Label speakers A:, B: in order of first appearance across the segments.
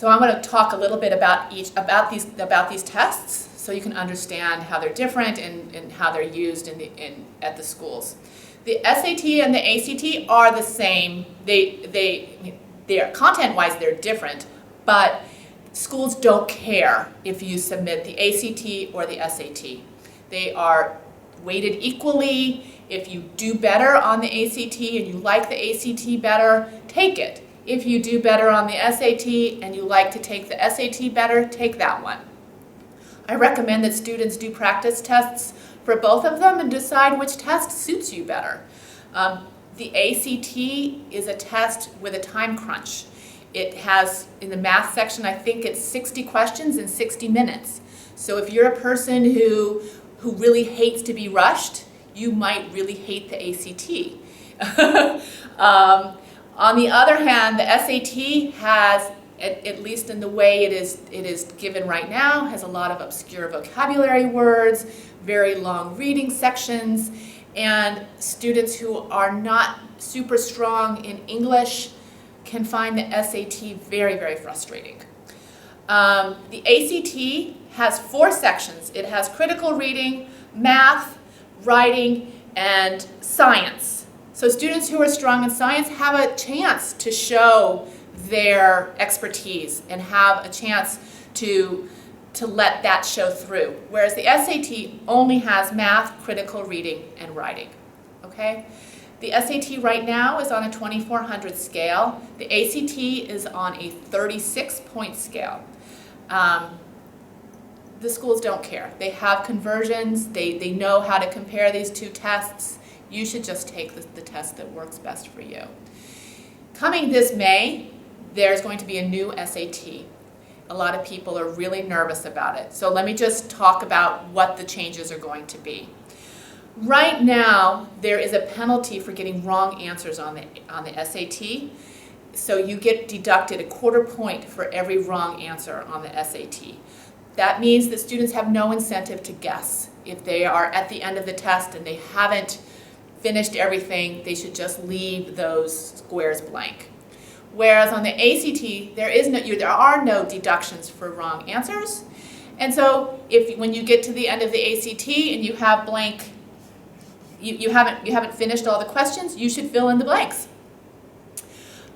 A: So I'm going to talk a little bit about these tests, so you can understand how they're different and how they're used at the schools. The SAT and the ACT are the same. They are content-wise they're different, but schools don't care if you submit the ACT or the SAT. They are weighted equally. If you do better on the ACT and you like the ACT better, take it. If you do better on the SAT and you like to take the SAT better, take that one. I recommend that students do practice tests for both of them and decide which test suits you better. The ACT is a test with a time crunch. It has, in the math section, I think it's 60 questions in 60 minutes. So if you're a person who really hates to be rushed, you might really hate the ACT. On the other hand, the SAT has, at least in the way it is given right now, has a lot of obscure vocabulary words, very long reading sections, and students who are not super strong in English can find the SAT very, very frustrating. The ACT has 4 sections. It has critical reading, math, writing, and science. So students who are strong in science have a chance to show their expertise and have a chance to let that show through. Whereas the SAT only has math, critical reading, and writing. Okay? The SAT right now is on a 2400 scale. The ACT is on a 36-point scale. The schools don't care. They have conversions. They know how to compare these two tests. You should just take the test that works best for you. Coming this May, there's going to be a new SAT. A lot of people are really nervous about it. So let me just talk about what the changes are going to be. Right now, there is a penalty for getting wrong answers on the SAT. So you get deducted a quarter point for every wrong answer on the SAT. That means that students have no incentive to guess. If they are at the end of the test and they haven't finished everything, they should just leave those squares blank. Whereas on the ACT, there are no deductions for wrong answers. And so when you get to the end of the ACT and you have blank, you haven't finished all the questions, you should fill in the blanks.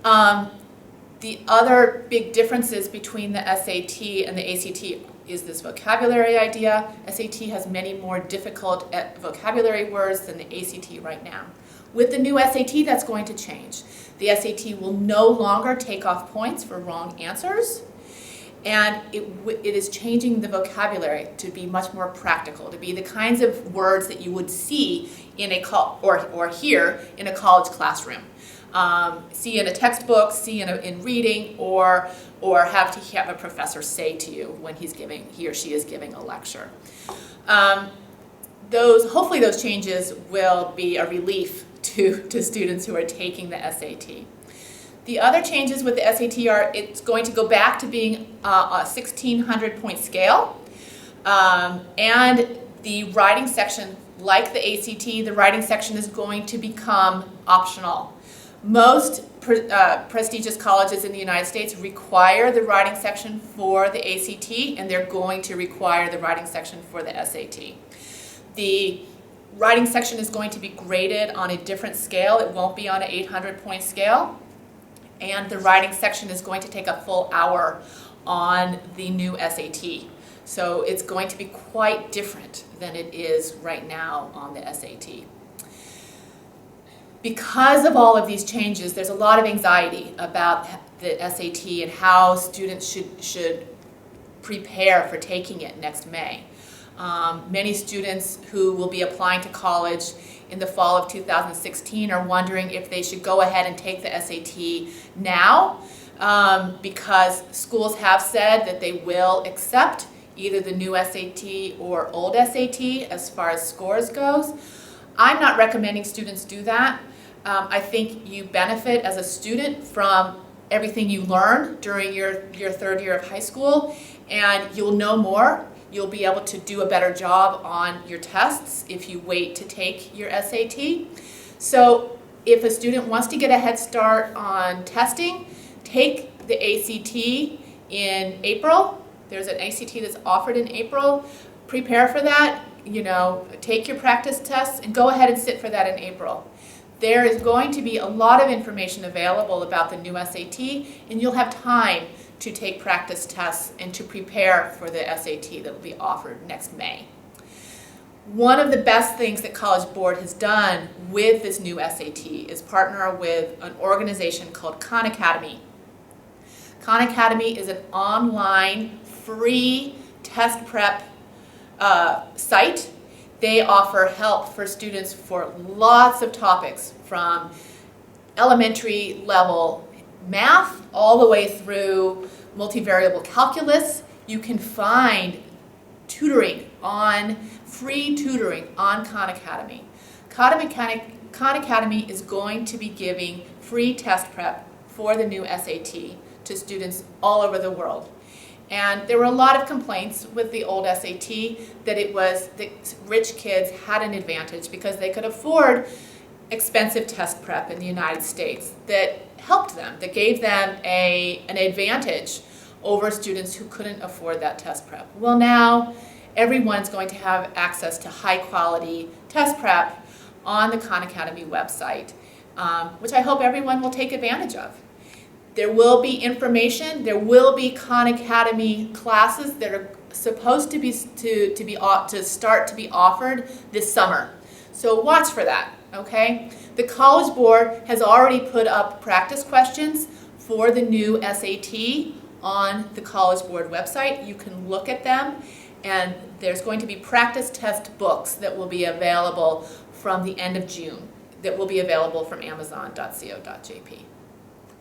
A: The other big differences between the SAT and the ACT is this vocabulary idea. SAT has many more difficult vocabulary words than the ACT right now. With the new SAT, that's going to change. The SAT will no longer take off points for wrong answers, and it is changing the vocabulary to be much more practical, to be the kinds of words that you would see in or hear in a college classroom. See in a textbook, see in reading, or have a professor say to you when he or she is giving a lecture. Hopefully those changes will be a relief to students who are taking the SAT. The other changes with the SAT are it's going to go back to being a 1600-point scale, and the writing section, like the ACT, the writing section is going to become optional. Most prestigious colleges in the United States require the writing section for the ACT, and they're going to require the writing section for the SAT. The writing section is going to be graded on a different scale. It won't be on an 800-point scale. And the writing section is going to take a full hour on the new SAT. So it's going to be quite different than it is right now on the SAT. Because of all of these changes, there's a lot of anxiety about the SAT and how students should prepare for taking it next May. Many students who will be applying to college in the fall of 2016 are wondering if they should go ahead and take the SAT now, because schools have said that they will accept either the new SAT or old SAT as far as scores goes. I'm not recommending students do that. I think you benefit as a student from everything you learn during your third year of high school, and you'll know more. You'll be able to do a better job on your tests if you wait to take your SAT. So if a student wants to get a head start on testing, take the ACT in April. There's an ACT that's offered in April. Prepare for that. Take your practice tests and go ahead and sit for that in April. There is going to be a lot of information available about the new SAT, and you'll have time to take practice tests and to prepare for the SAT that will be offered next May. One of the best things that College Board has done with this new SAT is partner with an organization called Khan Academy. Khan Academy is an online free test prep site. They offer help for students for lots of topics, from elementary level math all the way through multivariable calculus. You can find free tutoring on Khan Academy. Khan Academy is going to be giving free test prep for the new SAT to students all over the world. And there were a lot of complaints with the old SAT that rich kids had an advantage because they could afford expensive test prep in the United States that helped them, that gave them an advantage over students who couldn't afford that test prep. Well, now everyone's going to have access to high quality test prep on the Khan Academy website, which I hope everyone will take advantage of. There will be information. There will be Khan Academy classes that are supposed to start to be offered this summer. So watch for that, okay? The College Board has already put up practice questions for the new SAT on the College Board website. You can look at them, and there's going to be practice test books that will be available from the end of June, that will be available from amazon.co.jp.